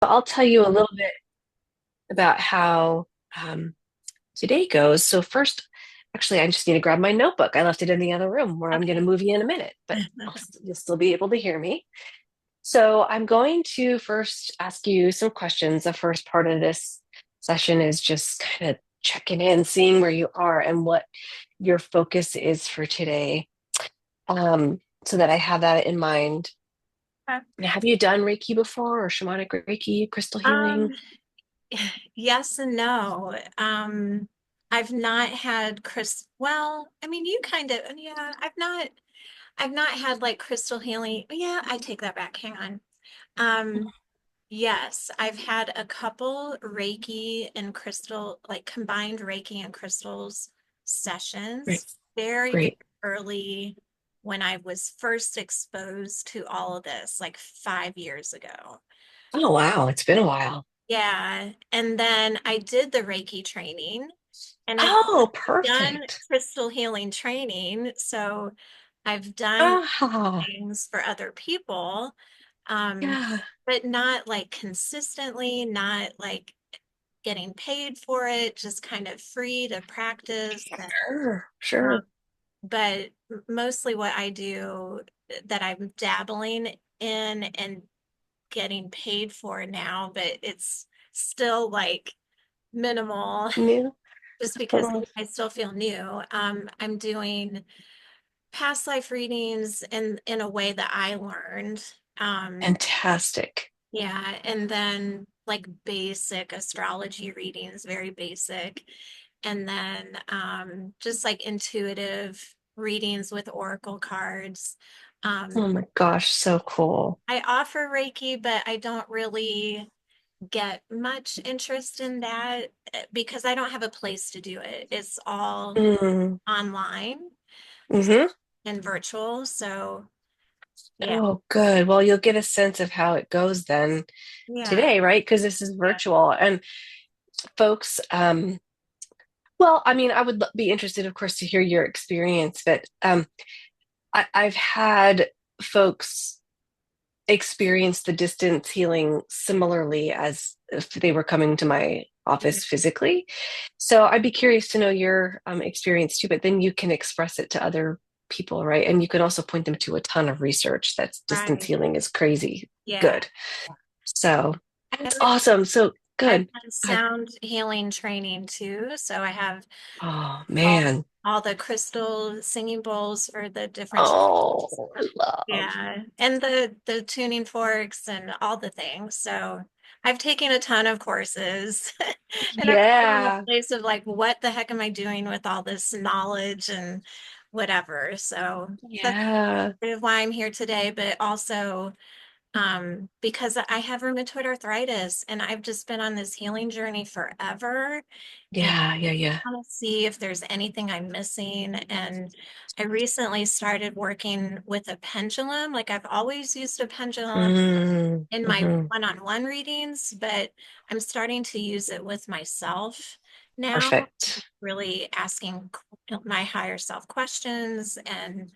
I'll tell you a little bit about how um, today goes. So first, actually, I just need to grab my notebook. I left it in the other room where I'm going to Okay. move you in a minute, but you'll still be able to hear me. So I'm going to first ask you some questions. The first part of this session is just kind of checking in, seeing where you are and what your focus is for today, so that I have that in mind. Uh, Have you done Reiki before or shamanic Reiki, crystal Um, healing? yes and no. I've not had well, I mean, you kind of, yeah, I've not had like crystal healing. Yeah, I take that back. Hang on. Um, yes, I've had a couple Reiki and crystal, like combined Reiki and crystals Great. sessions very, very Great. early when I was first exposed to all of this, like 5 years ago. Oh, wow. It's been a while. Yeah. And then I did the Reiki training and I've Oh, done perfect. crystal healing training. So I've done Ah, things for other people, um, yeah. but not like consistently, not like getting paid for it, just kind of free to practice. And, Sure, um, sure. but mostly what I do that I'm dabbling in and getting paid for now, but it's still like minimal New. just because Oh, I still feel new. I'm doing past life readings in a way that I learned. Um, fantastic. yeah, and then like basic astrology readings, very basic. And then just like intuitive readings with oracle cards. Oh Um, my gosh, so cool. I offer Reiki, but I don't really get much interest in that because I don't have a place to do it. It's all Mm, online hmm. and virtual. So yeah, Oh, good. Well, you'll get a sense of how it goes then yeah, today, right? Because this is yeah. virtual. And folks, well, I mean, I would be interested, of course, to hear your experience, but I've had folks experience the distance healing similarly as if they were coming to my office physically. So I'd be curious to know your experience too, but then you can express it to other people, right? And you can also point them to a ton of research that's distance Right. healing is crazy Yeah. good. So And that's then awesome. So I've good. done God. sound healing training too. So I have Oh all man. all the crystal singing bowls for the different chakras. Oh, I love. Yeah. And the tuning forks and all the things. So I've taken a ton of courses and I'm still in the Yeah. place of like, what the heck am I doing with all this knowledge and whatever. So that's Yeah. part of why I'm here today, but also because I have rheumatoid arthritis and I've just been on this healing journey forever and Yeah. Yeah. Yeah. I want to see if there's anything I'm missing. And I recently started working with a pendulum. Like I've always used a pendulum Mm, in my hmm. one-on-one readings, but I'm starting to use it with myself now, Perfect. really asking my higher self questions and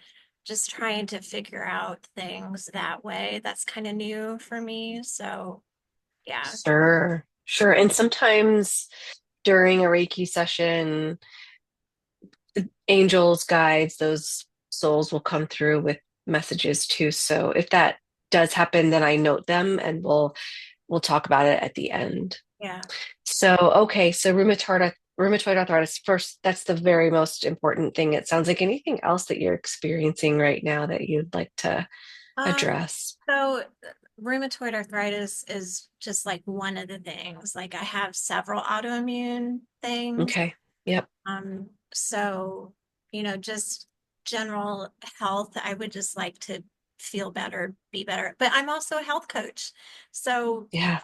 just trying to figure out things that way. That's kind of new for me. So, yeah. Sure. Sure. And sometimes during a Reiki session, the angels, guides, those souls will come through with messages too. So if that does happen, then I note them and we'll talk about it at the end. Yeah. So okay, so rheumatoid arthritis first, that's the very most important thing. It sounds like anything else that you're experiencing right now that you'd like to Um, address. so rheumatoid arthritis is just like one of the things. Like I have several autoimmune things. Okay. Yep. So, just general health, I would just like to feel better, be better. But I'm also a health coach. So Yeah.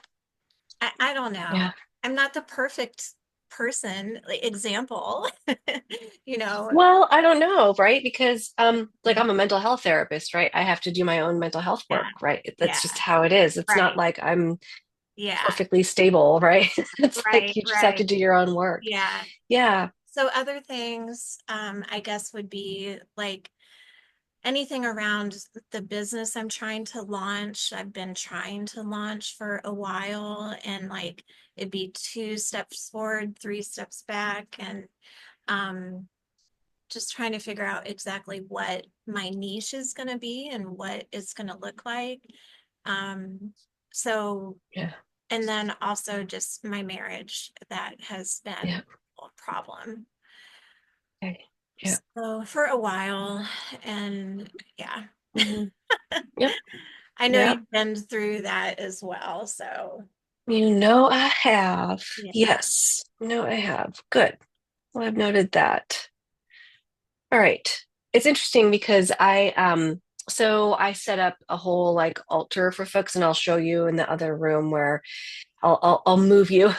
I don't know. Yeah. I'm not the perfect person, like, example, you know. Well, I don't know, right? Because like I'm a mental health therapist, right? I have to do my own mental health Yeah. work, right? That's just Yeah. how it is. It's not Right. like I'm Yeah. perfectly stable, right? It's like Right. you just have to Right. do your own work. Yeah. Yeah. So other things, I guess would be like anything around the business I'm trying to launch. I've been trying to launch for a while, and like it'd be 2 steps forward, 3 steps back, and um, just trying to figure out exactly what my niche is going to be and what it's going to look like. Um, so, Yeah. and then also just my marriage that has been Yeah. a problem. Okay. Yeah. So for a while, and yeah, Mhm. Yep. I know Yeah. you've been through that as well. So You know I have. yeah, Yes. No, I have. Good. Well, I've noted that. All right. It's interesting because so I set up a whole like altar for folks, and I'll show you in the other room where I'll move you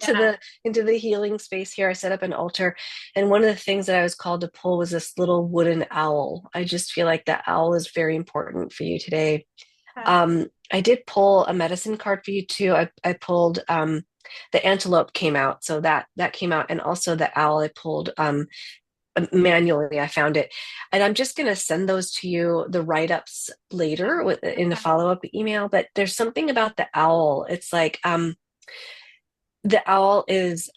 yeah, into the healing space here. I set up an altar, and one of the things that I was called to pull was this little wooden owl. I just feel like that owl is very important for you today. I did pull a medicine card for you too. I pulled the antelope came out, so that came out, and also the owl I pulled manually. I found it, and I'm just going to send those to you, the write-ups later in the okay, follow-up email. But there's something about the owl. It's like the owl is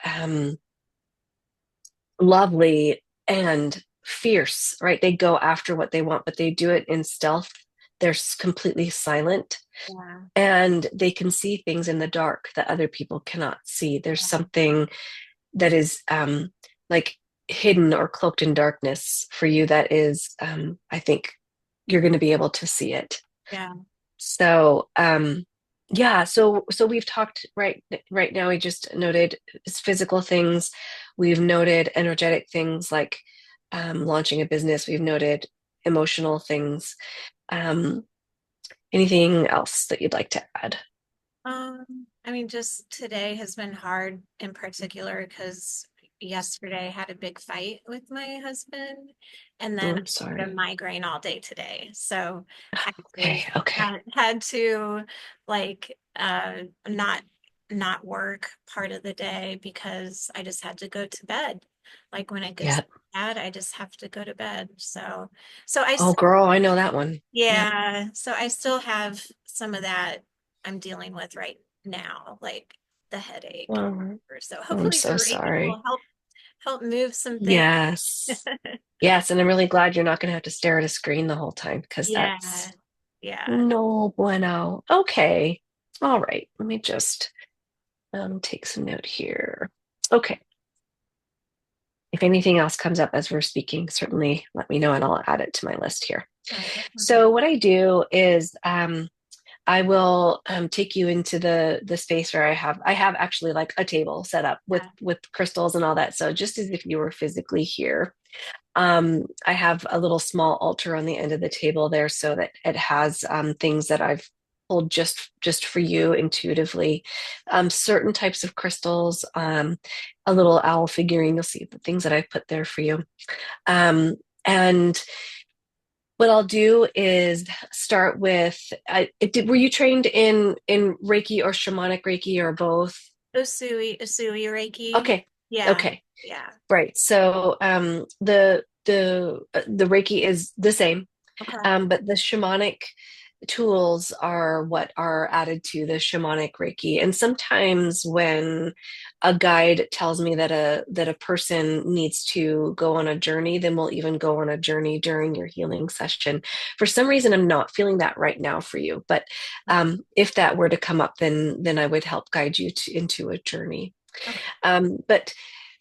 lovely and fierce, right? They go after what they want, but they do it in stealth. They're completely silent, yeah, and they can see things in the dark that other people cannot see. There's something that is like hidden or cloaked in darkness for you that is, I think you're going to be able to see it. yeah. So, yeah, so we've talked right now. We just noted physical things. We've noted energetic things like launching a business. We've noted emotional things. Um, Anything else that you'd like to add? I mean, just today has been hard in particular because yesterday I had a big fight with my husband, and Oh, then I'm I had a sorry. migraine all day today. So I Okay, actually okay. had to like not work part of the day because I just had to go to bed. Like when it gets Yeah. bad, I just have to go to bed. So I Oh, still girl, I know that one. Yep. yeah, so I still have some of that I'm dealing with right now, like the headache. Oh, So I'm hopefully the so Reiki sorry. will help move some things. Yes. Yes, and I'm really glad you're not going to have to stare at a screen the whole time because Yeah, that's yeah. no bueno. Okay. All right. Let me just take some note here. Okay. If anything else comes up as we're speaking, certainly let me know and I'll add it to my list here. Oh, that sounds So good. what I do is I will take you into the space where I have actually like a table set up Yeah. with crystals and all that. So just as if you were physically here. I have a little small altar on the end of the table there so that it has things that I've pulled just for you intuitively. Certain types of crystals, a little owl figurine. You'll see the things that I've put there for you. And what I'll do is start with. Were you trained in Reiki or shamanic Reiki or both? Usui Reiki. Okay, Yeah, okay. yeah. Right. So the Reiki is the same, Okay. but the shamanic tools are what are added to the shamanic Reiki. And sometimes when a guide tells me that a person needs to go on a journey, then we'll even go on a journey during your healing session. For some reason, I'm not feeling that right now for you, but if that were to come up, then I would help guide you into a journey. Okay. But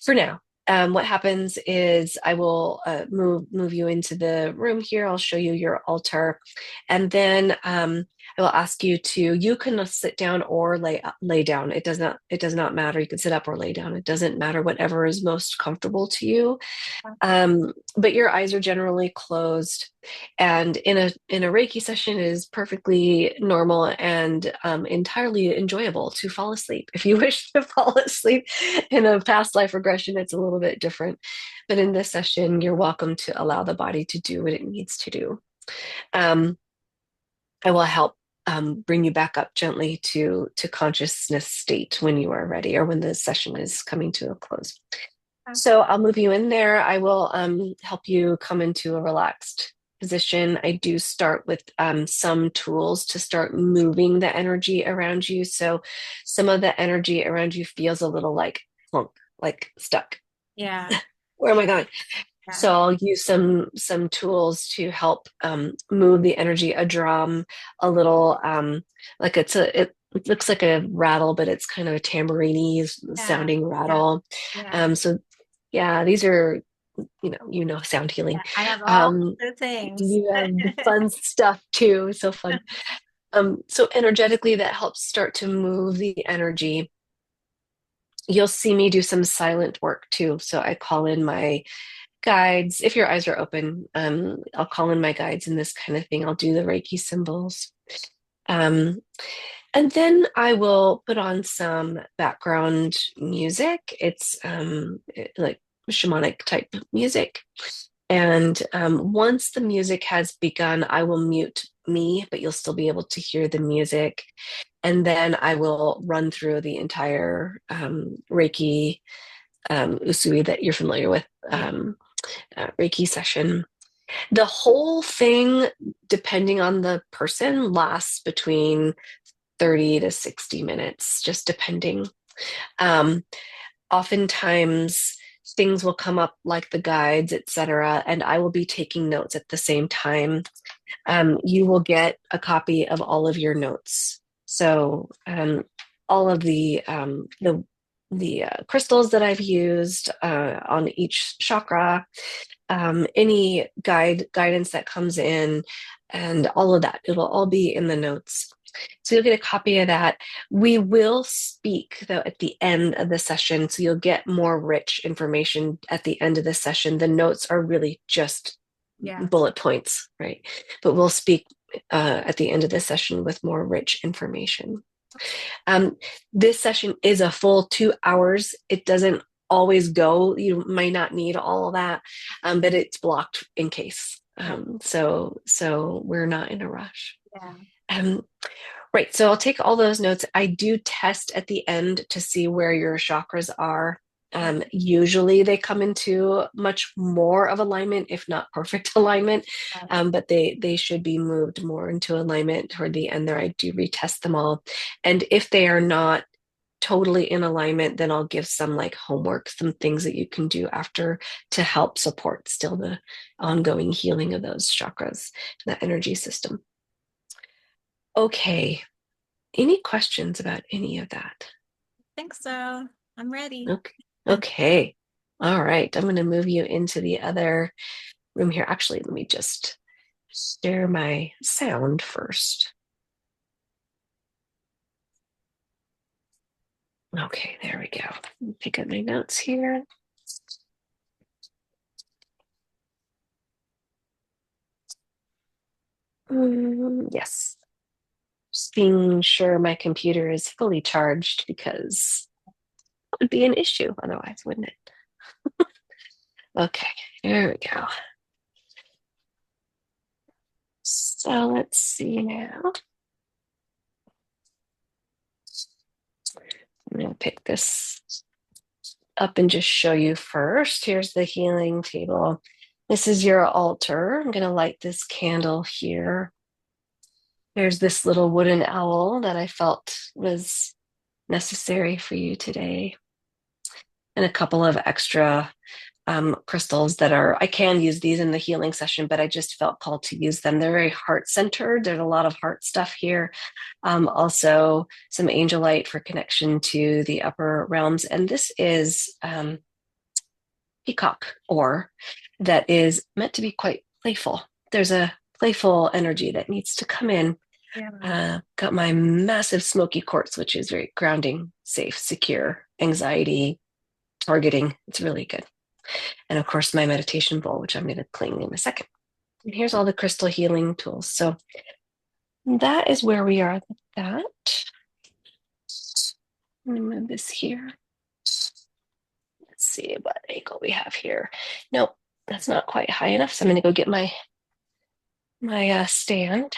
for now, what happens is I will move you into the room here. I'll show you your altar, and then I will ask you to. You can sit down or lay down. It does not matter. You can sit up or lay down. It doesn't matter. Whatever is most comfortable to you. But your eyes are generally closed, and in a Reiki session it is perfectly normal and entirely enjoyable to fall asleep. If you wish to fall asleep in a past life regression, it's a little bit different. But in this session, you're welcome to allow the body to do what it needs to do. Um, I will help bring you back up gently to consciousness state when you are ready or when the session is coming to a close. So I'll move you in there. I will help you come into a relaxed position, I do start with some tools to start moving the energy around you. So some of the energy around you feels a little like plunk, like stuck. Yeah. Where am I going? Yeah. So I'll use some tools to help move the energy. A drum, a little like it looks like a rattle, but it's kind of a tambourine Yeah. sounding Yeah. rattle. Yeah. So yeah, these are sound Yeah. healing. I have all Um, the things. you have the fun stuff too, so fun. So energetically, that helps start to move the energy. You'll see me do some silent work too. So I call in my guides. If your eyes are open, I'll call in my guides and this kind of thing. I'll do the Reiki symbols. Um, and then I will put on some background music. It's like shamanic type music. And once the music has begun, I will mute me, but you'll still be able to hear the music. And then I will run through the entire Reiki Usui that you're familiar with, Yeah. Reiki session. The whole thing, depending on the person, lasts between 30 to 60 minutes, just depending. Um, Oftentimes, things will come up like the guides, etc., and I will be taking notes at the same time. You will get a copy of all of your notes. So all of the crystals that I've used on each chakra, any guidance that comes in, and all of that, it'll all be in the notes. So you'll get a copy of that. We will speak though at the end of the session, so you'll get more rich information at the end of the session. The notes are really just Yeah. bullet points, right? But we'll speak at the end of the session with more rich information. Um, this session is a full 2 hours. It doesn't always go. You might not need all of that, but it's blocked in case. Yeah. So we're not in a rush. Yeah. Um, right. So I'll take all those notes. I do test at the end to see where your chakras are. Usually they come into much more of alignment, if not perfect alignment, Right. but they should be moved more into alignment toward the end there. I do retest them all. And if they are not totally in alignment, then I'll give some like homework, some things that you can do after to help support still the ongoing healing of those chakras, that energy system. Okay. Any questions about any of that? Think so. I'm ready. Okay. Okay. All right. I'm going to move you into the other room here. Actually, let me just share my sound first. Okay, there we go. Pick up my notes here. Yes. Just being sure my computer is fully charged because it would be an issue otherwise, wouldn't it? Okay, there we go. So let's see now. I'm going to pick this up and just show you first. Here's the healing table. This is your altar. I'm going to light this candle here. There's this little wooden owl that I felt was necessary for you today, and a couple of extra crystals that are, I can use these in the healing session, but I just felt called to use them. They're very heart centered. There's a lot of heart stuff here. Also, some angelite for connection to the upper realms. And this is peacock ore that is meant to be quite playful. There's a playful energy that needs to come in. Yeah. Got my massive smoky quartz, which is very grounding, safe, secure, anxiety targeting. It's really good. And of course, my meditation bowl, which I'm going to clean in a second. And here's all the crystal healing tools. So that is where we are with that. Let me move this here. Let's see what angle we have here. Nope, that's not quite high enough. So I'm going to go get my stand.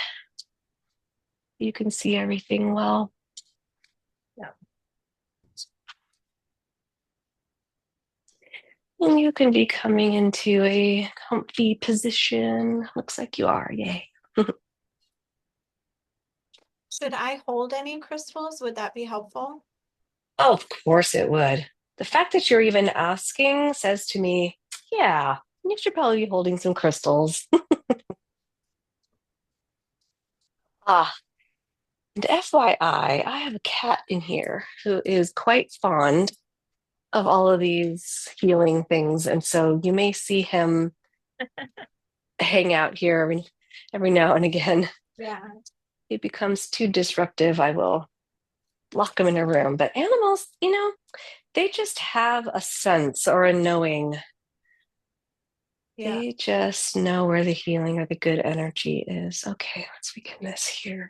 You can see everything well. Yeah. And you can be coming into a comfy position. Looks like you are. Yay. Should I hold any crystals? Would that be helpful? Oh, of course it would. The fact that you're even asking says to me, yeah, you should probably be holding some crystals. Ah, and FYI, I have a cat in here who is quite fond of all of these healing things. And so you may see him hang out here every now and again. Yeah. He becomes too disruptive, I will lock him in a room. But animals, they just have a sense or a knowing. Yeah. They just know where the healing or the good energy is. Okay, let's begin this here.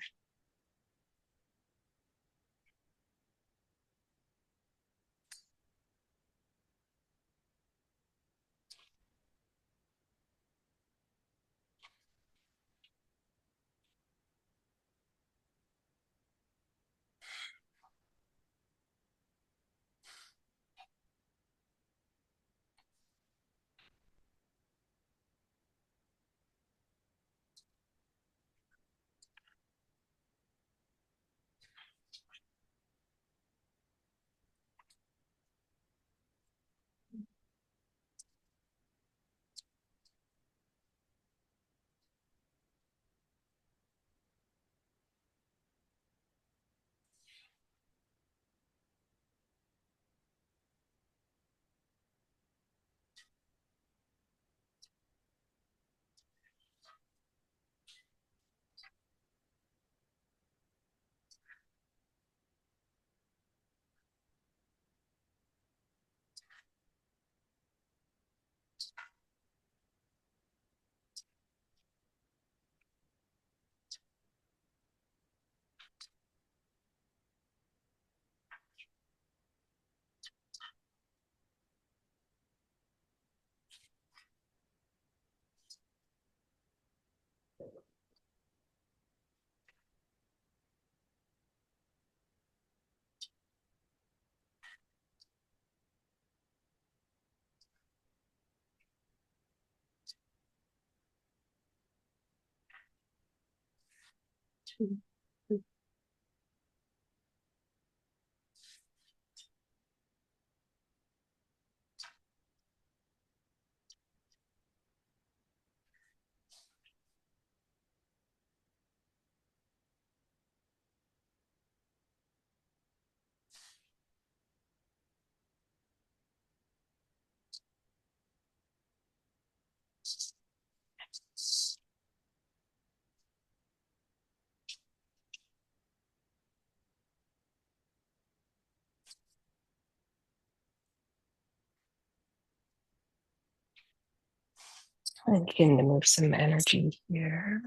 And begin to move some energy here.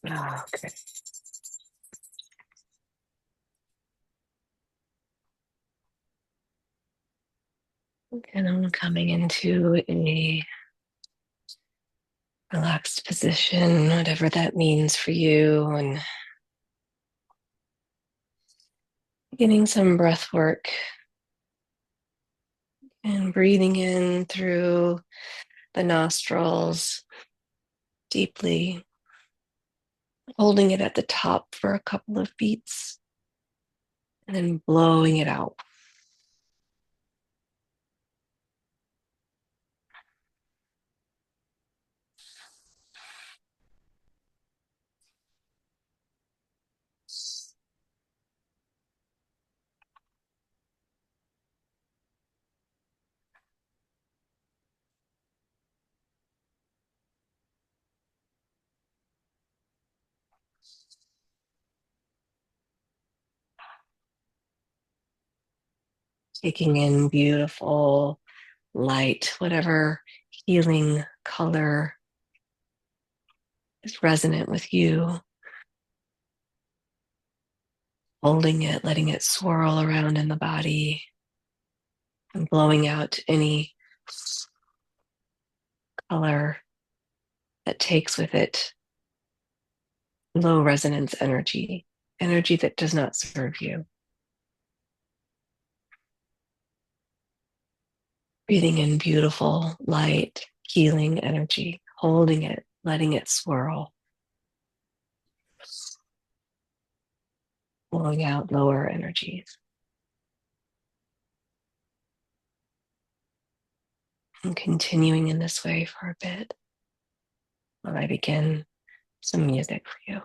Okay. And I'm coming into a relaxed position, whatever that means for you, and getting some breath work and breathing in through the nostrils deeply, holding it at the top for a couple of beats, and then blowing it out. Taking in beautiful light, whatever healing color is resonant with you, holding it, letting it swirl around in the body, and blowing out any color that takes with it low resonance energy, energy that does not serve you. Breathing in beautiful, light, healing energy, holding it, letting it swirl, blowing out lower energies. And continuing in this way for a bit while I begin some music for you.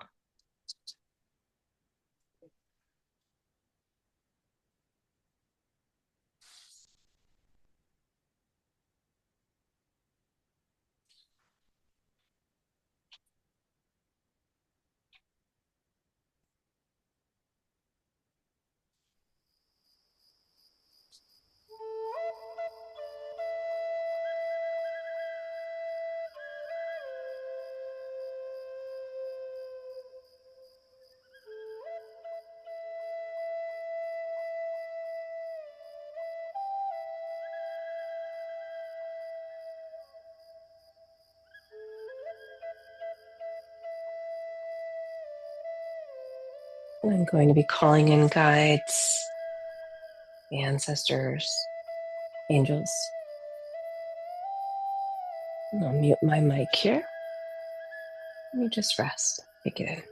I'm going to be calling in guides, ancestors, angels. I'll mute my mic here. Let me just rest. Begin.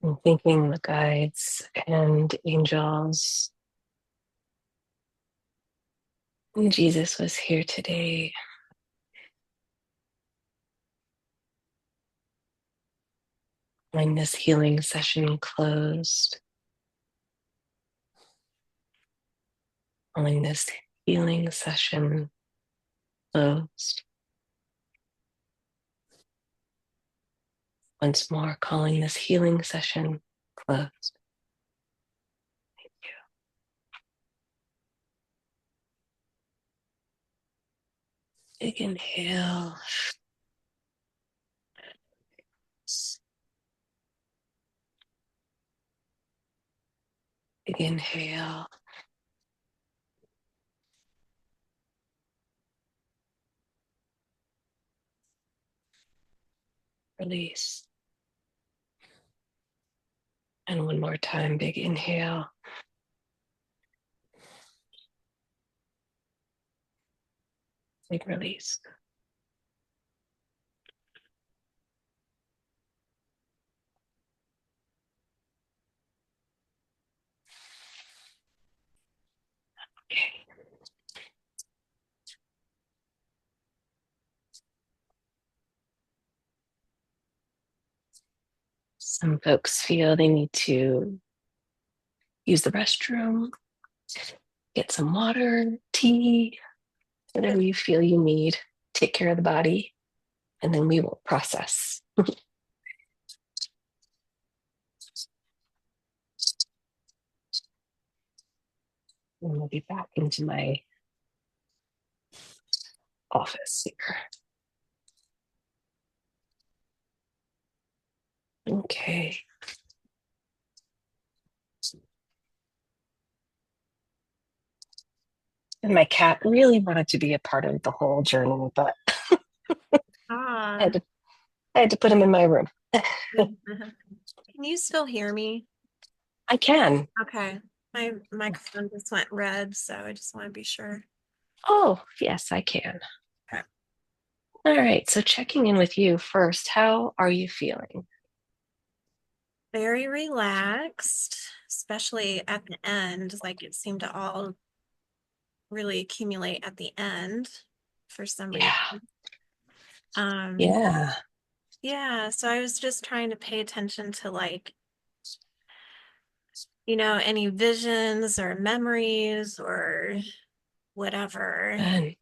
And thanking the guides and angels. And Jesus was here today. When this healing session closed, when this healing session closed, once more calling this healing session closed. Big inhale. Big inhale. Release. And one more time, big inhale. Big release. Okay. Some folks feel they need to use the restroom, get some water, tea, whatever you feel you need. Take care of the body, and then we will process. And we'll be back into my office here. Okay. And my cat really wanted to be a part of the whole journey, but I had Ah. to, I had to put him in my room. Can you still hear me? I can. Okay. My microphone just went red, so I just want to be sure. Oh, yes, I can. Okay. All right. So checking in with you first. How are you feeling? Very relaxed, especially at the end. Like it seemed to all really accumulate at the end for some reason. Yeah. Um, Yeah. yeah, so I was just trying to pay attention to like, any visions or memories or whatever. Good.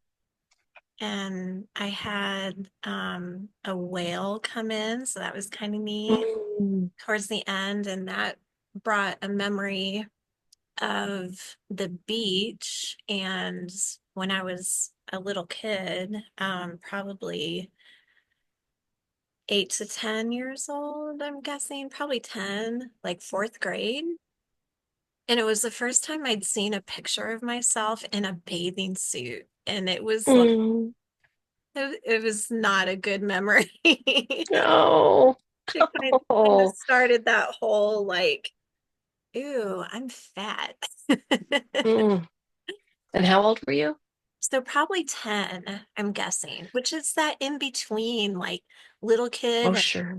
And I had a whale come in, so that was kind of neat Mm, towards the end, and that brought a memory of the beach and when I was a little kid, probably 8 to 10 years old, I'm guessing, probably 10, like fourth grade. And it was the first time I'd seen a picture of myself in a bathing suit. And it was like, mm, it was not a good memory. no. It kind of Oh. started that whole like, ooh, I'm fat. Mm. And how old were you? So probably 10, I'm guessing, which is that in between like little Oh, kid and sure.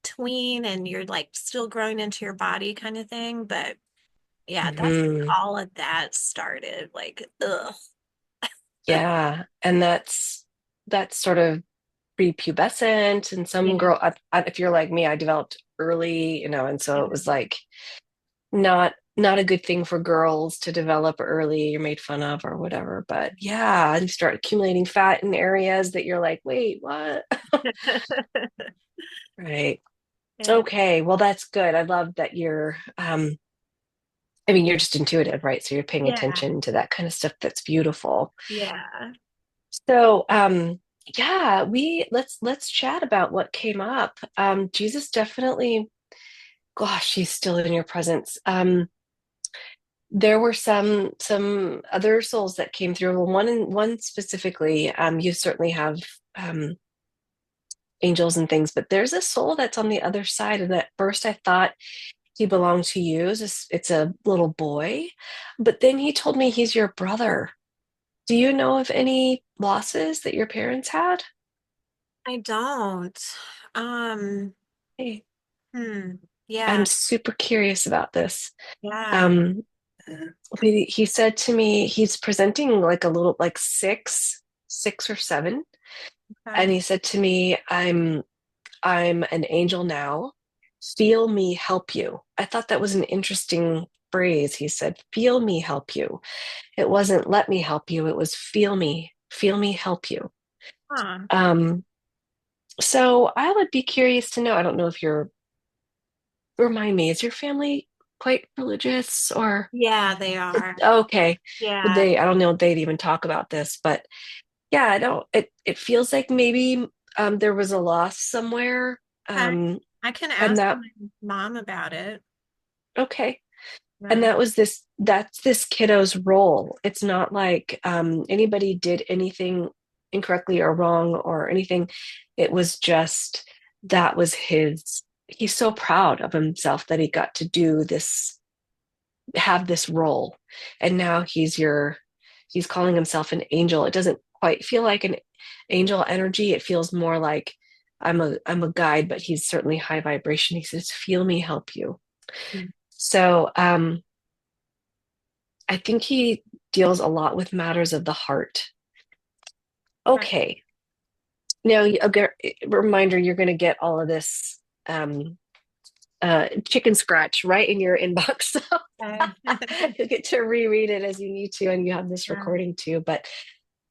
tween and you're like still growing into your body kind of thing. But yeah, that's Hmm. all of that started like, ugh. Yeah. And that's sort of prepubescent. And some Yeah. girl, if you're like me, I developed early, and so Yeah. it was like not a good thing for girls to develop early. You're made fun of or whatever. But yeah, you start accumulating fat in areas that you're like, wait, what? Right. Yeah. Okay. Well, that's good. I love that I mean, you're just intuitive, right? So you're paying Yeah. attention to that kind of stuff. That's beautiful. Yeah. So, yeah, let's chat about what came up. Jesus definitely, gosh, she's still in your presence. There were some other souls that came through. Well, one specifically, you certainly have um, angels and things, but there's a soul that's on the other side. And at first, I thought he belonged to you. It's a little boy, but then he told me he's your brother. Do you know of any losses that your parents had? I don't. Um, Hey. hmm. Yeah. I'm super curious about this. Yeah. Um, he said to me he's presenting like a little like six or seven, and Okay. he said to me, I'm an angel now. Feel me help you. I thought that was an interesting phrase. He said, feel me help you. It wasn't let me help you, it was feel me help you. Huh. Um, so I would be curious to know. I don't know if you're, remind me, is your family quite religious or Yeah, they are. okay. Would Yeah. they, I don't know if they'd even talk about this, but yeah, I don't, it feels like maybe there was a loss somewhere. Okay. Um, I can and ask that, my mom about it. okay. And Yeah. that was this, that's this kiddo's role. It's not like anybody did anything incorrectly or wrong or anything. It was just that was his, he's so proud of himself that he got to do this, have this role. And now he's calling himself an angel. It doesn't quite feel like an angel energy. It feels more like I'm a guide, but he's certainly high vibration. He says, feel me help you. Mm. So I think he deals a lot with matters of the heart. Okay. Okay. Now, reminder, you're going to get all of this chicken scratch right in your inbox. So Okay. you'll get to reread it as you need to, and you have this Yeah. recording too. But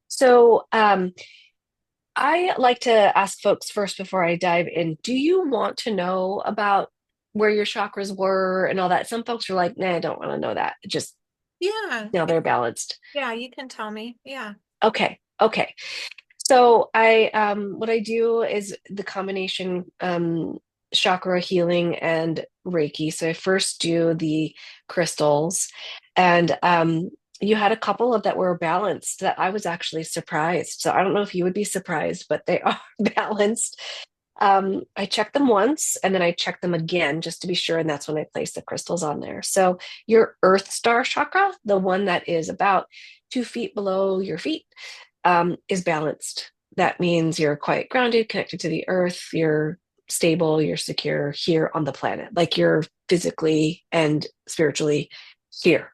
so I like to ask folks first before I dive in, do you want to know about where your chakras were and all that? Some folks are like, nah, I don't want to know that. Just Yeah. now they're balanced. Yeah, you can tell me. Yeah. Okay. Okay. So I what I do is the combination chakra healing and Reiki. So I first do the crystals and you had a couple of that were balanced that I was actually surprised. So I don't know if you would be surprised, but they are balanced. I check them once and then I check them again just to be sure, and that's when I place the crystals on there. So your Earth Star chakra, the one that is about 2 feet below your feet, is balanced. That means you're quite grounded, connected to the earth, you're stable, you're secure here on the planet, like you're physically and spiritually here.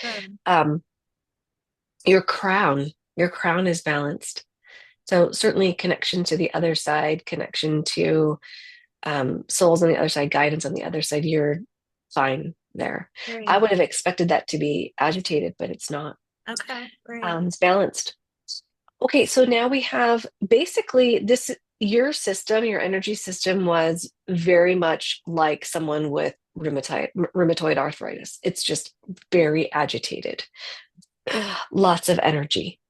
Good. Um, your crown is balanced. So certainly connection to the other side, connection to souls on the other side, guidance on the other side, you're fine there. I Great. would have expected that to be agitated, but it's not. Okay. Great. It's balanced. Okay, so now we have basically this your system, your energy system was very much like someone with rheumatoid arthritis. It's just very agitated, lots of energy.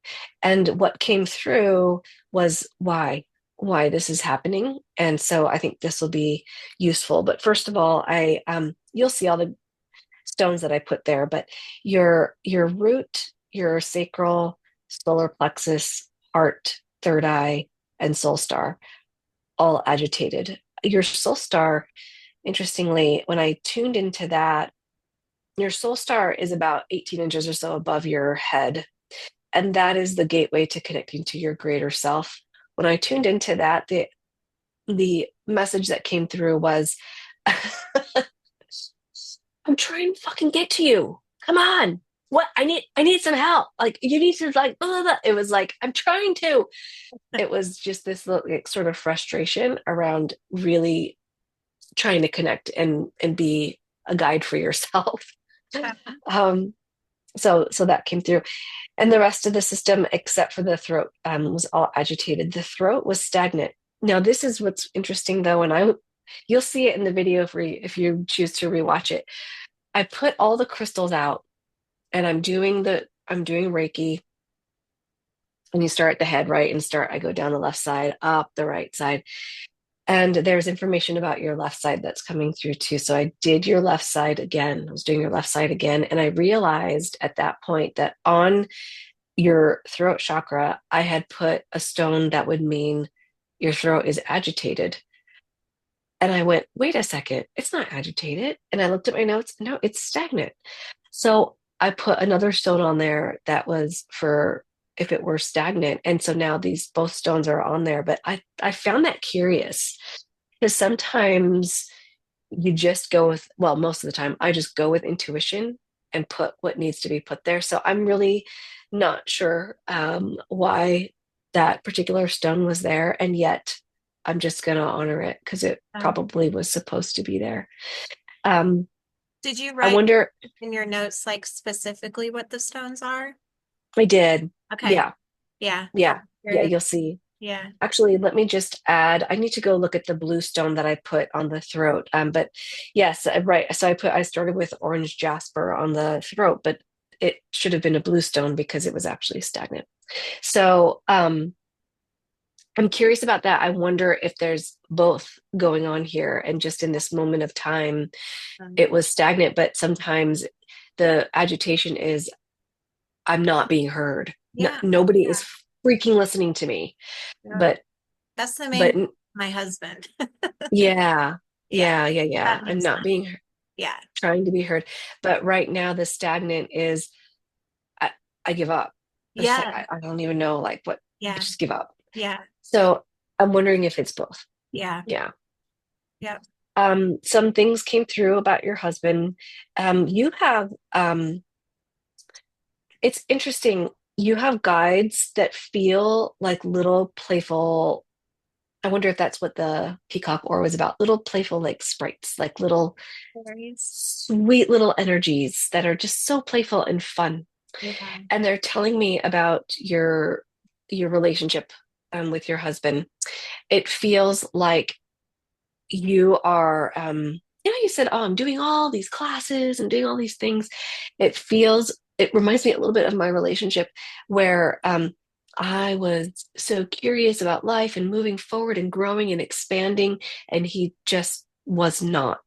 And what came through was why this is happening. And so I think this will be useful. But first of all, I you'll see all the stones that I put there, but your root, your sacral, solar plexus, heart, third eye, and soul star, all agitated. Your soul star, interestingly, when I tuned into that, your soul star is about 18 inches or so above your head. And that is the gateway to connecting to your greater self. When I tuned into that, the message that came through was I'm trying to fucking get to you. Come on. What I need some help. Like you need to like blah, blah, blah. It was like I'm trying to. It was just this little, like, sort of frustration around really trying to connect and be a guide for yourself. Okay. um so that came through, and the rest of the system except for the throat was all agitated. The throat was stagnant. Now this is what's interesting though, and I you'll see it in the video if you choose to rewatch it. I put all the crystals out and I'm doing Reiki, and you start at the head, right? And start, I go down the left side, up the right side. And there's information about your left side that's coming through too. So I did your left side again. I was doing your left side again. And I realized at that point that on your throat chakra, I had put a stone that would mean your throat is agitated. And I went, wait a second, it's not agitated. And I looked at my notes. No, it's stagnant. So I put another stone on there that was for if it were stagnant. And so now these both stones are on there. But I found that curious because sometimes you just go with, well, most of the time, I just go with intuition and put what needs to be put there. So I'm really not sure why that particular stone was there. And yet I'm just going to honor it because it Um, probably was supposed to be there. Um, did you I write wonder, in your notes like specifically what the stones are? I did. Okay. Yeah. Yeah. Yeah. I'm Yeah. curious. You'll see. Yeah. Actually, let me just add, I need to go look at the blue stone that I put on the throat. But yes, right. So I started with orange jasper on the throat, but it should have been a blue stone because it was actually stagnant. So I'm curious about that. I wonder if there's both going on here. And just in this moment of time, Um, it was stagnant, but sometimes the agitation is I'm not being heard. No, yeah. nobody Yeah. is freaking listening to me. Yeah. But That's the main but thing with my husband. yeah, Yeah. yeah. That I'm makes not sense. being Yeah. trying to be heard. But right now, the stagnant is I, I give up. It's like Yeah. I don't even know like what, Yeah. just give up. Yeah. So I'm wondering if it's both. Yeah. Yeah. Yep. Some things came through about your husband. You have it's interesting. You have guides that feel like little playful. I wonder if that's what the peacock oar was about. Little playful like sprites, like little Berries. sweet little energies that are just so playful and fun. Yeah. And they're telling me about your relationship with your husband. It feels like you are you said, oh, I'm doing all these classes and doing all these things. It reminds me a little bit of my relationship where I was so curious about life and moving forward and growing and expanding, and he just was not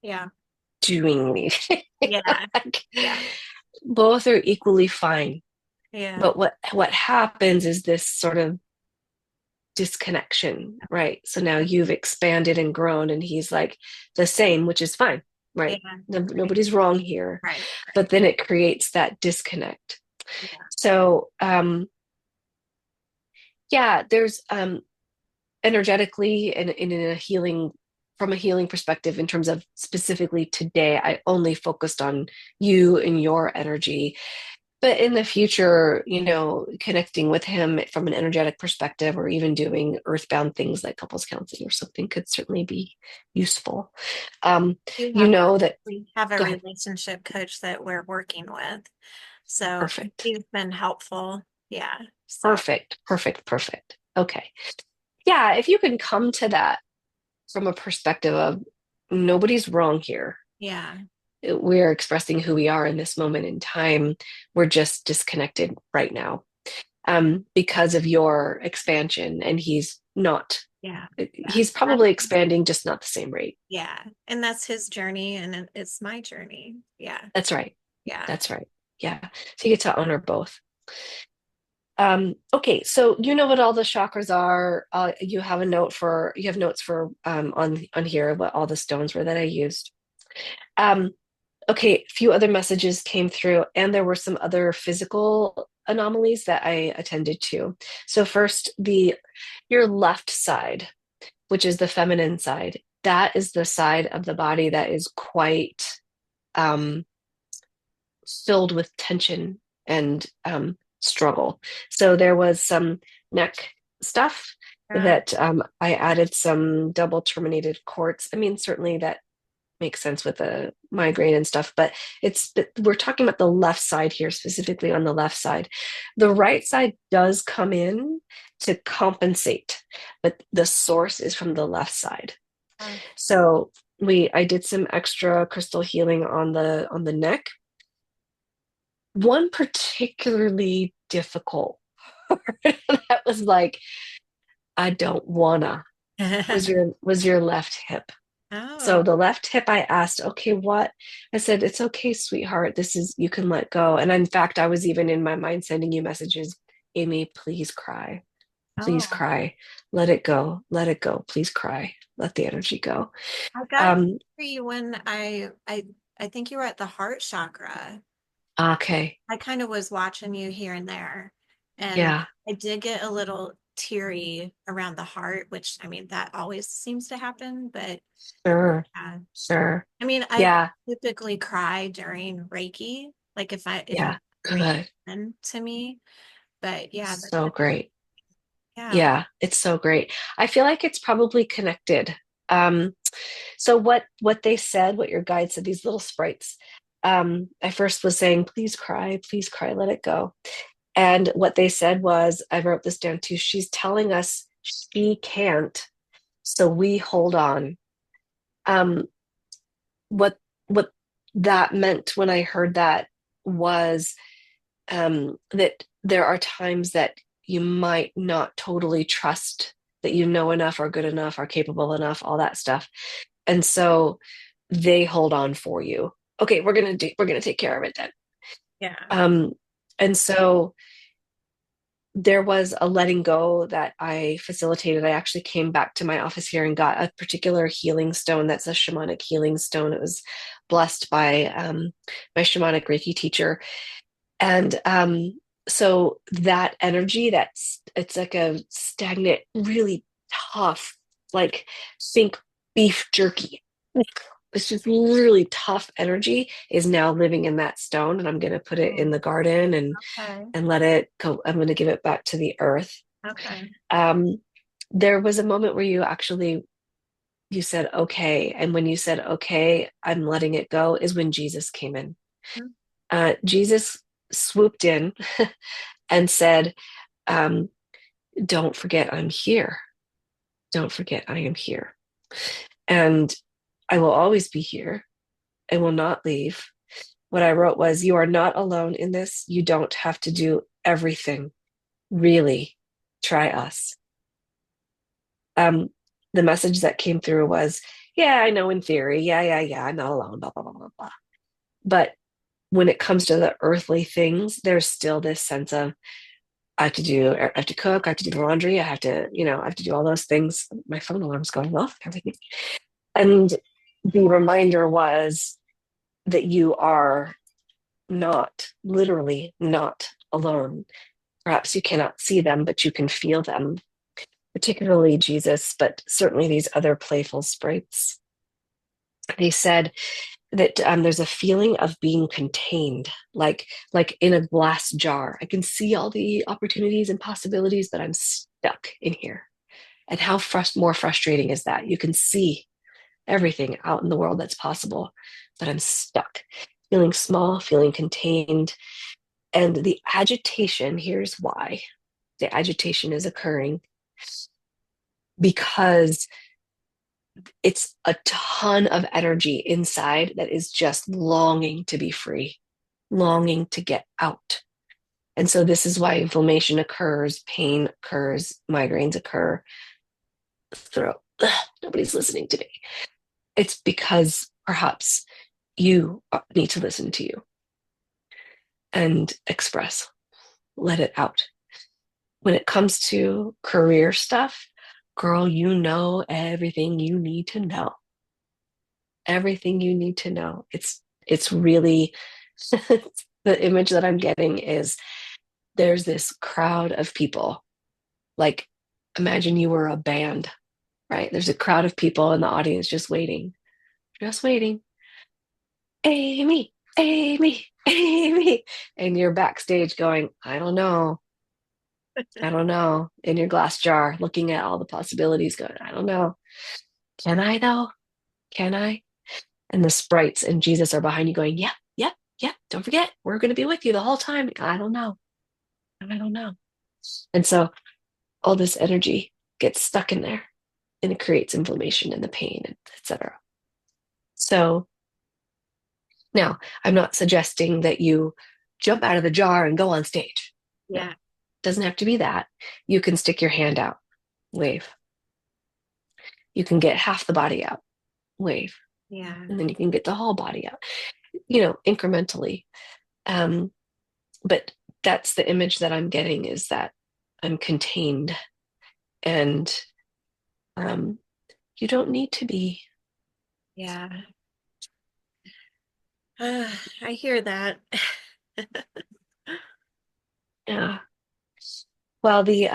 Yeah. doing anything. Yeah. Like, Yeah. both are equally fine. Yeah. But what happens is this sort of disconnection, right? So now you've expanded and grown, and he's like the same, which is fine, Yeah. right? Right. Nobody's wrong here. Right. But Right. then it creates that disconnect. Yeah. So, yeah, there's energetically and in a healing, from a healing perspective, in terms of specifically today, I only focused on you and your energy. But in the future, connecting with him from an energetic perspective or even doing earthbound things like couples counseling or something could certainly be useful. Um, you know that, We have a go ahead. relationship coach that we're working with. So Perfect. he's been helpful. Yeah. So Perfect. Perfect. Perfect. Okay. Yeah, if you can come to that from a perspective of nobody's wrong here. yeah. We're expressing who we are in this moment in time. We're just disconnected right now because of your expansion, and he's not. Yeah. Yeah. He's probably expanding, just not the same rate. Yeah. And that's his journey and it's my journey. Yeah. That's right. Yeah. That's right. Yeah. So you get to honor both. Okay, so you know what all the chakras are. You have notes for on here what all the stones were that I used. Um, okay, a few other messages came through, and there were some other physical anomalies that I attended to. So first, the your left side, which is the feminine side, that is the side of the body that is quite um, filled with tension and struggle. So there was some neck stuff Yeah. that I added some double terminated quartz. I mean, certainly that makes sense with the migraine and stuff, but we're talking about the left side here, specifically on the left side. The right side does come in to compensate, but the source is from the left side. Uh, So I did some extra crystal healing on the neck. One particularly difficult part that was like, I don't wanna, was your left hip. So oh. the left hip, I asked, okay, what? I said, it's okay, sweetheart. This is, you can let go. And in fact, I was even in my mind sending you messages, Amy, please cry. Please Oh. cry. Let it go. Let it go. Please cry. Let the energy go. I got it Um, for you when I think you were at the heart chakra. okay. I kind of was watching you here and there. And Yeah. I did get a little teary around the heart, which I mean, that always seems to happen, but Sure. yeah. Sure. I mean, I Yeah. typically cry during Reiki, like if you Yeah. Reiki Good. to me, but yeah, So great. yeah. Yeah, it's so great. I feel like it's probably connected. Um, so what they said, what your guide said, these little sprites. I first was saying, please cry, let it go. And what they said was, I wrote this down too. She's telling us she can't, so we hold on. Um, what what that meant when I heard that was that there are times that you might not totally trust that you know enough, or good enough, or capable enough, all that stuff. And so they hold on for you. Okay, we're gonna take care of it then. Yeah. Um, and so there was a letting go that I facilitated. I actually came back to my office here and got a particular healing stone that's a shamanic healing stone. It was blessed by my shamanic Reiki teacher. And so that energy, it's like a stagnant, really tough, like think beef jerky. It's just really tough energy is now living in that stone, and I'm going to put it in Oh, the garden okay. and let it go. I'm going to give it back to the earth. Okay. Um, there was a moment where you said okay, and when you said okay, I'm letting it go, is when Jesus came in. Mm, Jesus swooped in and said, um, don't forget I'm here. Don't forget I am here. And I will always be here. I will not leave. What I wrote was, you are not alone in this. You don't have to do everything. Really, try us. Um, the message that came through was, yeah, I know in theory. Yeah. I'm not alone, blah, blah, blah, blah, blah. But when it comes to the earthly things, there's still this sense of, I have to cook, I have to do the laundry, I have to do all those things. My phone alarm's going off, everything. And the reminder was that you are not, literally not alone. Perhaps you cannot see them, but you can feel them, particularly Jesus, but certainly these other playful sprites. They said that there's a feeling of being contained, like in a glass jar. I can see all the opportunities and possibilities, but I'm stuck in here. And how more frustrating is that? You can see everything out in the world that's possible, but I'm stuck, feeling small, feeling contained. And the agitation, here's why the agitation is occurring, because it's a ton of energy inside that is just longing to be free, longing to get out. And so this is why inflammation occurs, pain occurs, migraines occur, throat. Ugh, nobody's listening to me. It's because perhaps you need to listen to you and express, let it out. When it comes to career stuff, girl, you know everything you need to know. Everything you need to know. It's really the image that I'm getting is there's this crowd of people. Like, imagine you were a band, right? There's a crowd of people in the audience just waiting. Amy, Amy, Amy. And you're backstage going, I don't know, in your glass jar, looking at all the possibilities, going, I don't know. Can I though? Can I? And the sprites and Jesus are behind you going, yeah. Don't forget, we're going to be with you the whole time. I don't know. I don't know. And so all this energy gets stuck in there, and it creates inflammation and the pain, etc. So now I'm not suggesting that you jump out of the jar and go on stage. No, it yeah. doesn't have to be that. You can stick your hand out, wave. You can get half the body out, wave. Yeah. And then you can get the whole body out, incrementally. Um, but that's the image that I'm getting, is that I'm contained, and um, you don't need to be. Yeah. I hear that. Yeah. Well, the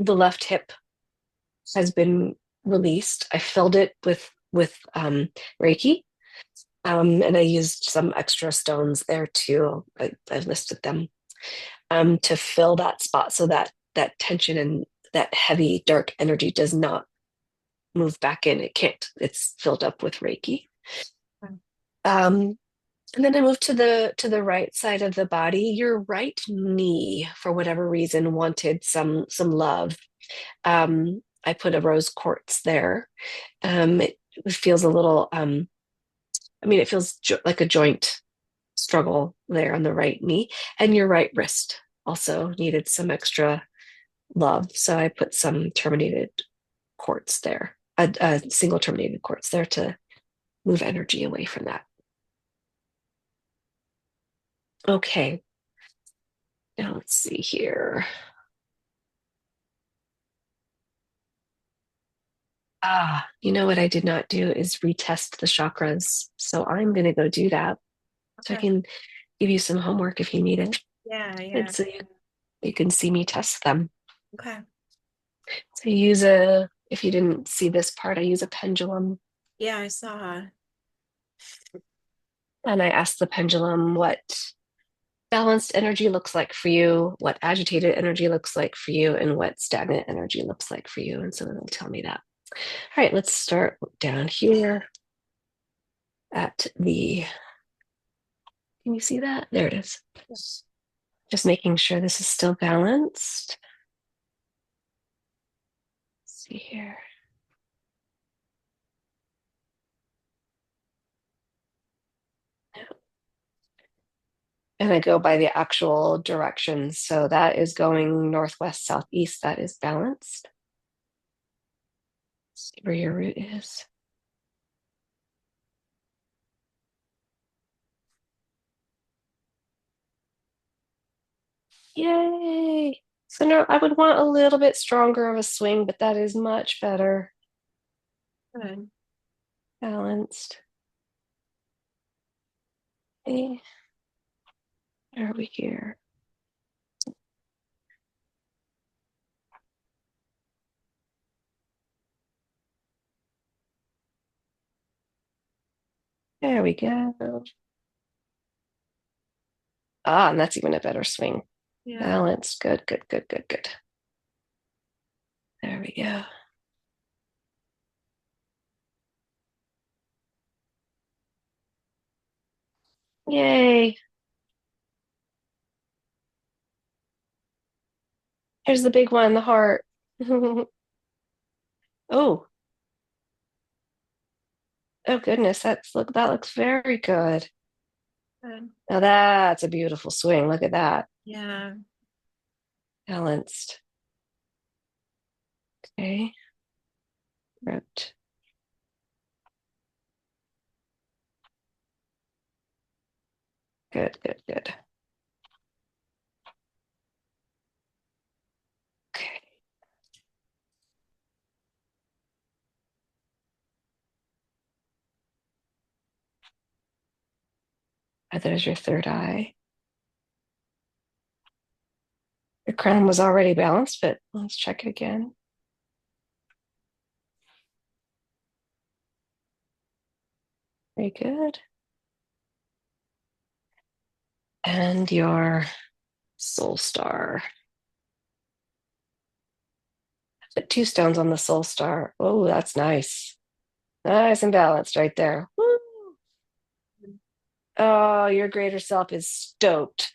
the left hip has been released. I filled it with Reiki, and I used some extra stones there too. I listed them to fill that spot so that that tension and that heavy dark energy does not move back in. It can't. It's filled up with Reiki. Um, and then I moved to the right side of the body. Your right knee, for whatever reason, wanted some love. I put a rose quartz there. It feels a little. I mean, it feels like a joint struggle there on the right knee, and your right wrist also needed some extra love. So I put some terminated quartz there, a single terminated quartz there to move energy away from that. Okay, now let's see here. You know what I did not do is retest the chakras. So I'm going to go do that so I Okay. can give you some homework if you need it. Yeah, And yeah. so you can see me test them. Okay. So you use a, if you didn't see this part, I use a pendulum. Yeah, I saw. And I ask the pendulum what balanced energy looks like for you, what agitated energy looks like for you, and what stagnant energy looks like for you. And so it'll tell me that. All right, let's start down here at the, can you see that? There it is. Just making sure this is still balanced. Let's see here. And I go by the actual directions. So that is going northwest, southeast. That is balanced. See where your root is. Yay. So now I would want a little bit stronger of a swing, but that is much better. Good. Balanced. Okay. Where are we here? There we go. And that's even a better swing. Yeah. Balanced. Good, good, good, good, good. There we go. Yay. Here's the big one, the heart. Oh, oh goodness, that looks very good. Good. Now that's a beautiful swing. Look at that. Yeah. Balanced. Okay. Root. Good, good, good. Okay. There's your third eye. Your crown was already balanced, but let's check it again. Very good. And your soul star. Put two stones on the soul star. Oh, that's nice. Nice and balanced right there. Woo. Oh, your greater self is stoked.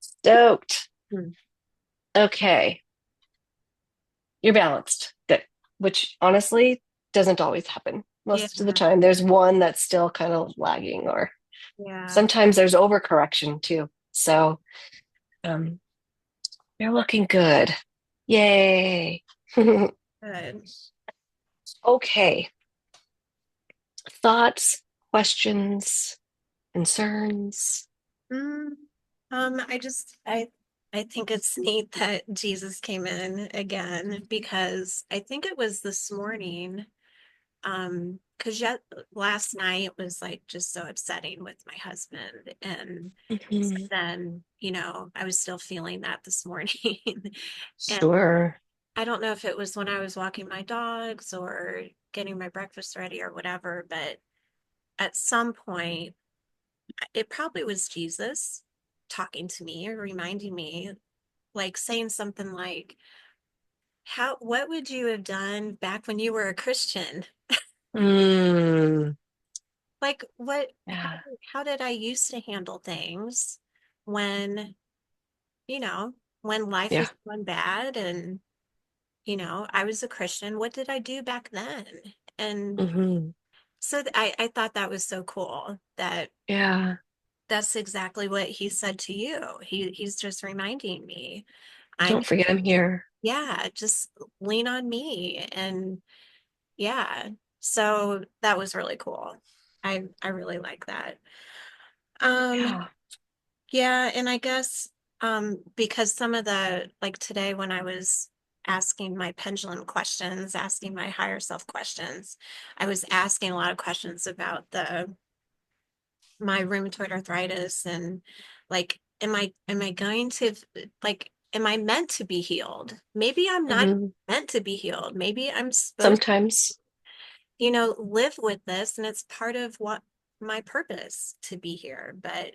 Stoked. Hmm. Okay. You're balanced. Good. Which honestly doesn't always happen. Yeah. Most of the time, there's one that's still kind of lagging, or Yeah. sometimes there's overcorrection too. So um, you're looking good. Yay. Good. Okay. Thoughts, questions, concerns? Mm, I think it's neat that Jesus came in again because I think it was this morning. because yet last night was like just so upsetting with my husband. And so Hmm. then, I was still feeling that this morning. And Sure. I don't know if it was when I was walking my dogs or getting my breakfast ready or whatever, but at some point, it probably was Jesus talking to me or reminding me, like saying something like, what would you have done back when you were a Christian? Mm, Like, yeah. how did I used to handle things when, you know, when life Yeah. was going bad and, I was a Christian? What did I do back then? And Hmm. so I thought that was so cool that Yeah. that's exactly what he said to you. He's just reminding me, I'm, Don't forget I'm here. yeah, just lean on me. And yeah, so that was really cool. I really like that. Um, Yeah. yeah, and I guess because some of the like today when I was asking my pendulum questions, asking my higher self questions, I was asking a lot of questions about the my rheumatoid arthritis and like am I going to like am I meant to be healed? Maybe I'm not Hmm. meant to be healed. Maybe I'm supposed Sometimes. to, live with this and it's part of what my purpose to be here. But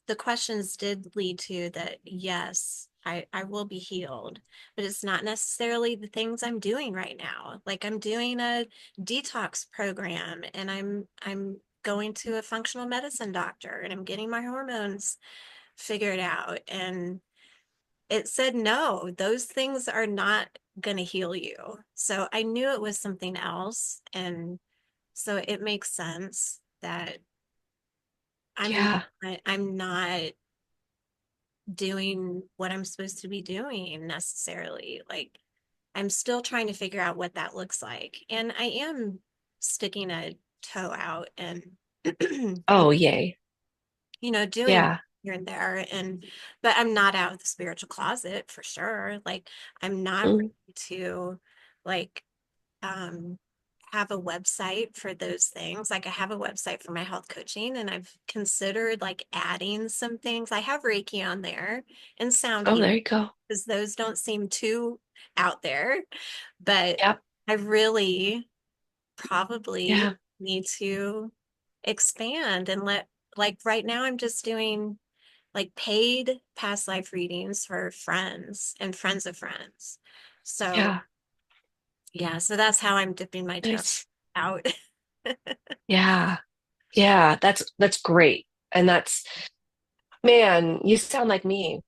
the questions did lead to that, yes, I will be healed, but it's not necessarily the things I'm doing right now. Like I'm doing a detox program and I'm going to a functional medicine doctor and I'm getting my hormones figured out. And it said, no, those things are not going to heal you. So I knew it was something else. And so it makes sense that I'm Yeah. I'm not doing what I'm supposed to be doing necessarily. Like I'm still trying to figure out what that looks like. And I am sticking a toe out and Oh, yay. doing Yeah. here and there. But I'm not out of the spiritual closet for sure. Like I'm not Mm. ready to like um have a website for those things. Like I have a website for my health coaching and I've considered like adding some things. I have Reiki on there and sound Oh, healing there you go. because those don't seem too out there. But Yep. I really probably Yeah. need to expand and like right now I'm just doing like paid past life readings for friends and friends of friends. So Yeah. yeah, so that's how I'm dipping my toe Nice. out. Yeah. Yeah. That's great. And man, you sound like me.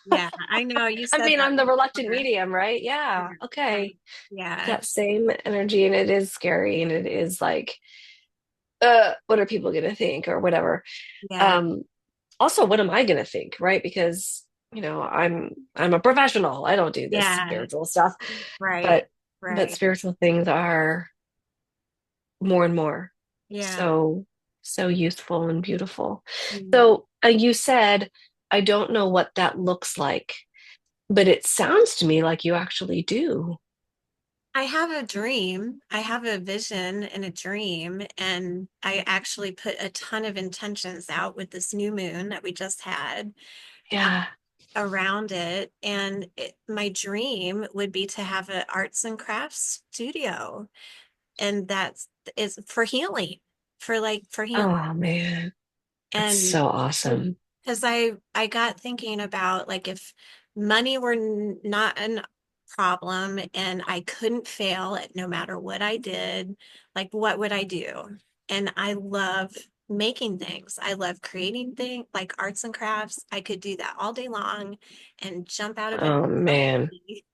Yeah, I know you I said mean, that I'm the reluctant before. medium, right? Yeah, Yeah. Okay. yeah, That same energy, and it is scary, and it is like, what are people gonna think or whatever? yeah, Um, Also, what am I gonna think, right? Because, I'm a professional. I don't do this yeah, spiritual stuff, right, but right. spiritual things are more and more Yeah. so so useful and beautiful. Mm. So, you said, I don't know what that looks like, but it sounds to me like you actually do. I have a dream. I have a vision and a dream, and I actually put a ton of intentions out with this new moon that we just had Yeah. around it. And my dream would be to have an arts and crafts studio, and that's is for healing, for healing. Oh man, that's And so awesome. because I got thinking about like if money were not a problem and I couldn't fail at no matter what I did, like what would I do? And I love making things. I love creating things like arts and crafts. I could do that all day long and jump out of bed Oh so man. happy.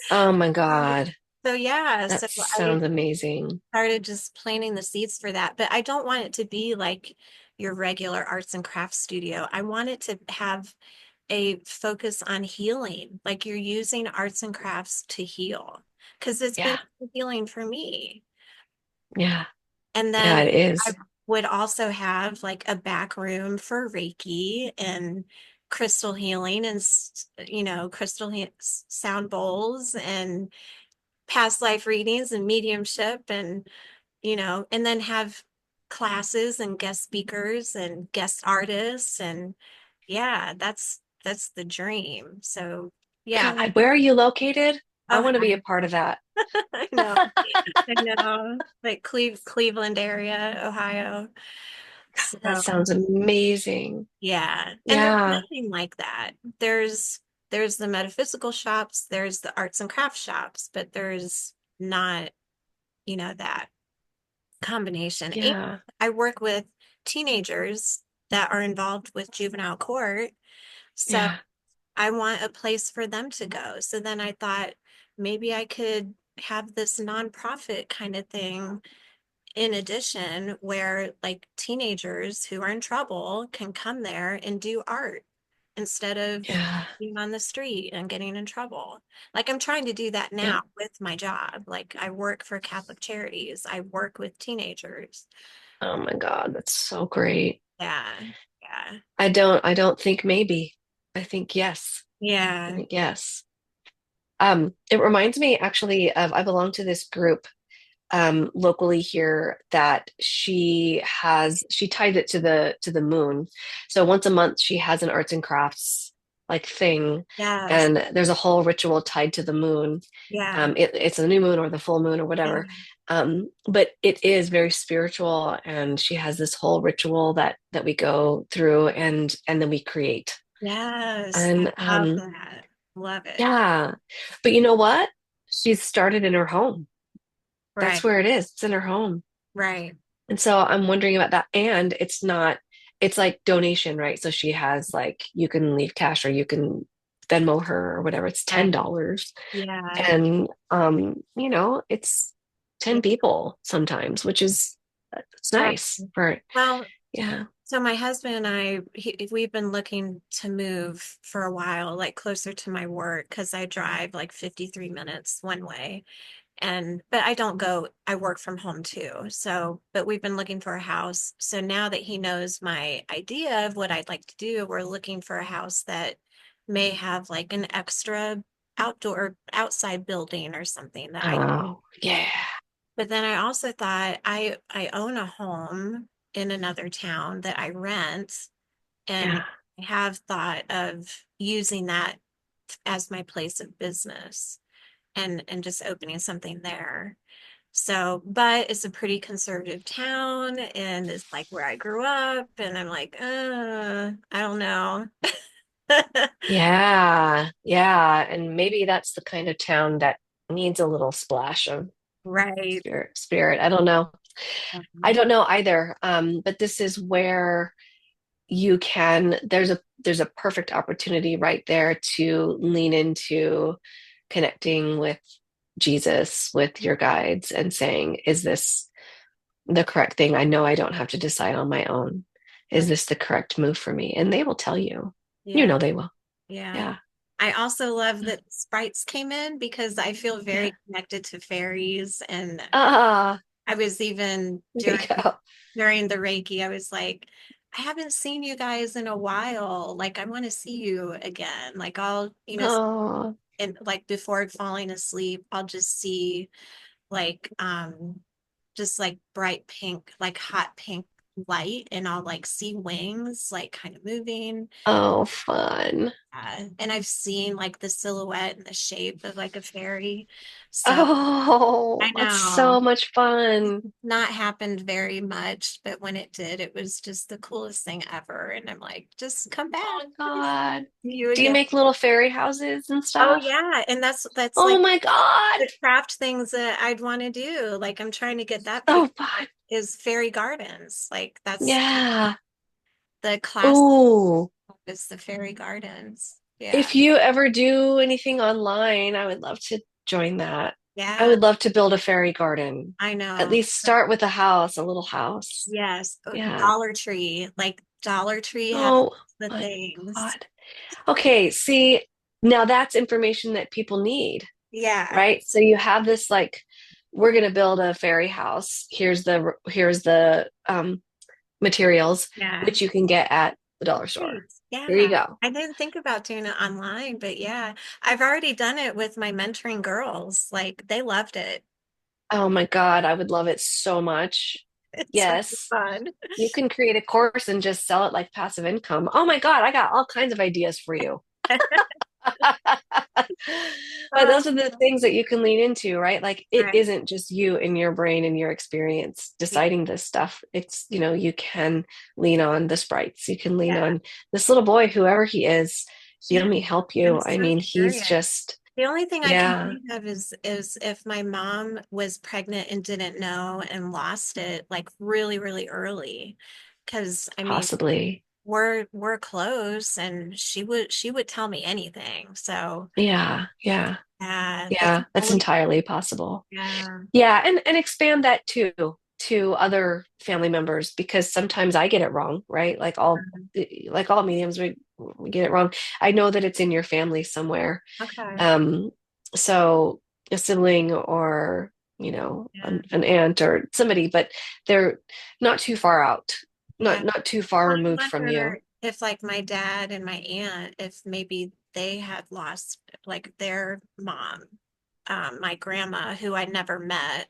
Oh my God. So yeah, so That I sounds amazing. started just planting the seeds for that. But I don't want it to be like your regular arts and crafts studio. I want it to have a focus on healing, like you're using arts and crafts to heal, because it's been Yeah. healing for me. Yeah. And Yeah, then it I is. would also have like a back room for Reiki and crystal healing and, crystal sound bowls and past life readings and mediumship and and then have classes and guest speakers and guest artists. And yeah, that's the dream. So yeah, God, where are you located? I want to be a Ohio. part of that. I know. I know. Like Cleveland area, Ohio. So That sounds amazing. yeah. And there's Yeah, nothing like that. There's the metaphysical shops, there's the arts and crafts shops, but there's not, that combination. And yeah, I work with teenagers that are involved with juvenile court. So yeah, I want a place for them to go. So then I thought maybe I could have this nonprofit kind of thing in addition, where like teenagers who are in trouble can come there and do art instead of yeah. being on the street and getting in trouble. Like I'm trying to do that Yeah. now with my job. Like I work for Catholic Charities, I work with teenagers. Oh my God, that's so great. Yeah. Yeah. I don't think maybe. I think yes. I Yeah. think yes. It reminds me actually of I belong to this group locally here that she ties it to the moon. So once a month she has an arts and crafts like thing, Yes. and there's a whole ritual tied to the moon. Yeah. It's a new moon or the full moon or whatever. Yeah. But it is very spiritual, and she has this whole ritual that we go through, and then we create. Yes. I And love that. Love it. yeah, but you know what? She's started in her home. That's Right. where it is. It's in her home. Right. And so I'm wondering about that. And it's not, it's like donation, right? So she has like, you can leave cash or you can Venmo her or whatever. It's Right. $10. Yeah. And, it's Yeah. 10 people sometimes, which is, it's Right. nice for, Well, yeah. so my husband and we've been looking to move for a while, like closer to my work, because I drive like 53 minutes one way. But I don't go, I work from home too. So, but we've been looking for a house. So now that he knows my idea of what I'd like to do, we're looking for a house that may have like an extra outdoor, outside building or something that I, Oh, yeah. but then I also thought I own a home in another town that I rent, and Yeah. I have thought of using that as my place of business and just opening something there. So, but it's a pretty conservative town and it's like where I grew up, and I'm like, I don't know. Yeah. Yeah. And maybe that's the kind of town that needs a little splash of Right. spirit. I don't know. I don't know either. But this is where there's a perfect opportunity right there to lean into connecting with Jesus, with your guides, and saying, is this the correct thing? I know I don't have to decide on my own. Is this the correct move for me? And they will tell you. You Yeah. know they will. Yeah. Yeah. I also love that sprites came in because I feel Yeah. very connected to fairies. And Ah, I was even there you go. during the Reiki, I was like, I haven't seen you guys in a while. Like, I want to see you again. Like, Oh, and like before falling asleep, I'll just see like, just like bright pink, like hot pink light, and I'll like see wings like kind of moving. oh, fun. And I've seen like the silhouette and the shape of like a fairy. So I Oh, that's know so much fun. not happened very much, but when it did, it was just the coolest thing ever. And I'm like, just come back. Oh my Please God. see you Do you again. make little fairy houses and Oh stuff? yeah. And that's Oh like my God. the craft things that I'd want to do. Like I'm trying to get that So figured fun. out is fairy gardens. Like that's Yeah. the class Ooh. is the fairy gardens. Yeah. If you ever do anything online, I would love to join that. I Yeah. would love to build a fairy garden. I At know. least start with a house, a little house. Yes. Yeah. Dollar Tree. Like Dollar Tree has Oh the my things. God. Okay, see, now that's information that people need, Yeah. right? So you have this like, we're gonna build a fairy house. Here's the materials, Yeah. which you can get at the dollar store. Great. Here you Yeah. go. I didn't think about doing it online, but yeah, I've already done it with my mentoring girls. Like they loved it. Oh my God, I would love it so much. It's really Yes. fun. You can create a course and just sell it like passive income. Oh my God, I got all kinds of ideas for you. But Uh, those are the things that you can lean into, right? Like it right. isn't just you and your brain and your experience Yeah. deciding this stuff. It's, you can lean on the sprites. You can lean Yeah. on this little boy, whoever he is, Yeah. feel me help I'm you. I so mean, he's curious. just, The only thing I can yeah, think of is if my mom was pregnant and didn't know and lost it like really, really early. Because I mean, possibly. we're close and she would tell me anything. So Yeah, yeah, that's the yeah. That's only entirely possible. yeah. Yeah, and expand that too to other family members because sometimes I get it wrong, right? Like all mediums, we get it wrong. I know that it's in your family somewhere. Okay. Um, so a sibling or Yeah. an aunt or somebody, but they're not too far out, Yeah. not too far Well, I removed from you. wonder if like my dad and my aunt, if maybe they had lost like their mom, my grandma, who I never met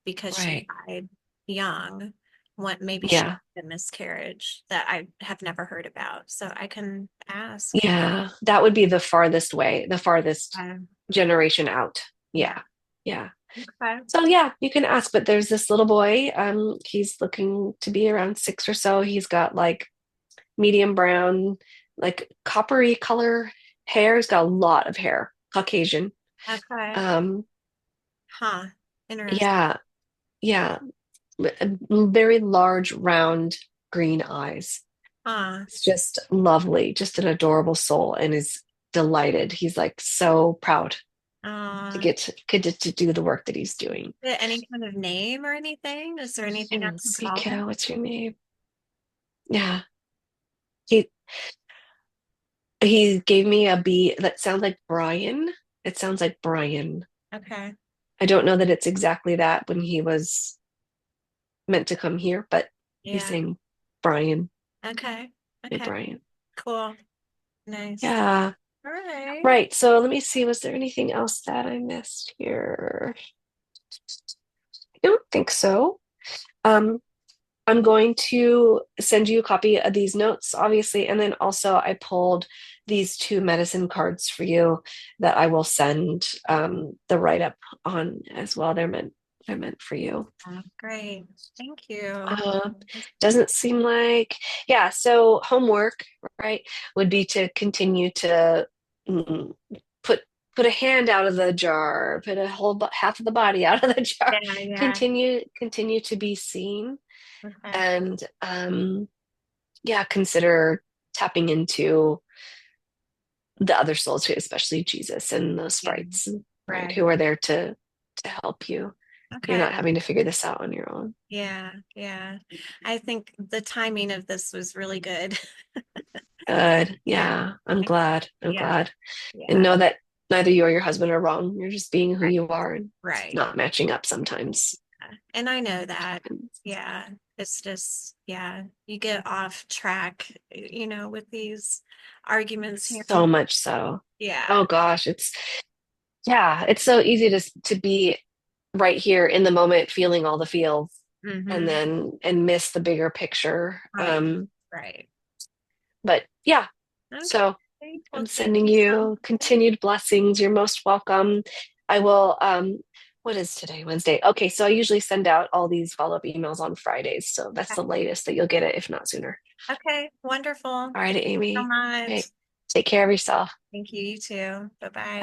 because she Right. died young. What maybe she Yeah. had a miscarriage that I have never heard about. So I can ask. Yeah. That would be the farthest way, the farthest Yeah, generation out. yeah. Yeah. Yeah. Okay. So yeah, you can ask, but there's this little boy. He's looking to be around 6 or so. He's got like medium brown, like coppery color hair. He's got a lot of hair, Caucasian. Okay. Um, Huh. Interesting. yeah, yeah, very large, round green eyes. Huh. It's just lovely, just an adorable soul, and is delighted. He's like so proud to Uh, get to do the work that he's doing. any kind of name or anything? Is there anything I Let's can see, call him? kiddo, what's your name? Yeah, he he gave me a B that sounds like Brian. It sounds like Brian. Okay. I don't know that it's exactly that when he was meant to come here, but he's Yeah. saying Brian. Okay. Hey, Okay. Brian. Cool. Nice. Yeah. All right. Right. So let me see. Was there anything else that I missed here? I don't think so. Um, I'm going to send you a copy of these notes, obviously, and then also I pulled these two medicine cards for you that I will send the write-up on as well. They're meant for you. Great. Thank you. Uh, doesn't seem like, yeah. So homework, right, would be to continue to mm, put put a hand out of the jar, put a whole half of the body out of the jar. Yeah, yeah. Continue to be seen, Okay. and yeah, consider tapping into the other souls, especially Jesus and those Yeah. sprites, right, Right. who are there to help you. You're not Okay. having to figure this out on your own. Yeah, yeah. I think the timing of this was really good. Good. Yeah. Yeah, I'm Okay. glad. I'm Yeah. glad. And Yeah. know that neither you or your husband are wrong. You're just being who Right. you are, and it's Right. not matching up sometimes. And I know that. Yeah. It's just, yeah, you get off track, with these arguments here. So much so. Yeah. Oh gosh, it's so easy to be right here in the moment, feeling all the feels, and Mm-hmm. then miss the bigger picture. Right. Right. But yeah, so Okay. I'm Well, thank sending you so you much. continued blessings. You're most welcome. I will, what is today? Wednesday. Okay, so I usually send out all these follow-up emails on Fridays. So that's Okay. the latest that you'll get it, if not sooner. Okay. Wonderful. All right, So Amy. much. Hey, take care of yourself. Thank you. You too. Bye bye.